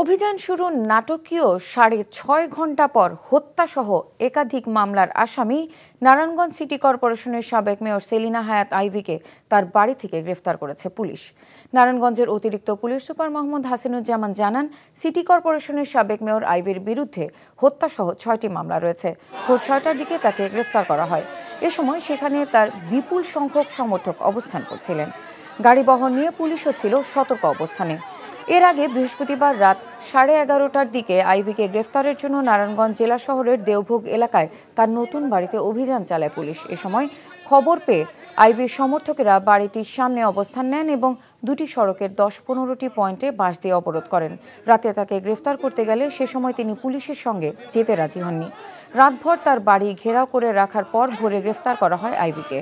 অভিযান শুরু নাটকীয় ৬.৫ ঘণ্টা পর হত্যাসহ একাধিক মামলার আসামি নারায়ণগঞ্জ সিটি কর্পোরেশনের সাবেক মেয়র সেলিনা হায়াৎ আইভীকে তার বাড়ি থেকে গ্রেফতার করেছে পুলিশ। নারায়ণগঞ্জের অতিরিক্ত পুলিশ সুপার মোহাম্মদ হাসিনুজ্জামান জানান, সিটি কর্পোরেশনের সাবেক মেয়র আইভীর বিরুদ্ধে হত্যাসহ ৬টি মামলা রয়েছে। ভোর ৬টার দিকে তাকে গ্রেফতার করা হয়। এ সময় সেখানে তার বিপুল সংখ্যক সমর্থক অবস্থান করছিলেন। গাড়ি বহর নিয়ে পুলিশও ছিল সতর্ক অবস্থানে। এর আগে বৃহস্পতিবার রাত 11:30টার দিকে আইভীকে গ্রেফতারের জন্য নারায়ণগঞ্জ জেলা শহরের দেওভোগ এলাকায় তার নতুন বাড়িতে অভিযান চালায় পুলিশ। এ সময় খবর পেয়ে আইভীর সমর্থকেরা বাড়িটির সামনে অবস্থান নেন এবং দুটি সড়কের 10-15টি পয়েন্টে বাঁশ দিয়ে অবরোধ করেন। রাতে তাকে গ্রেফতার করতে গেলে সে সময় তিনি পুলিশের সঙ্গে যেতে রাজি হননি। রাতভর তার বাড়ি ঘেরাও করে রাখার পর ভোরে গ্রেফতার করা হয় আইভীকে।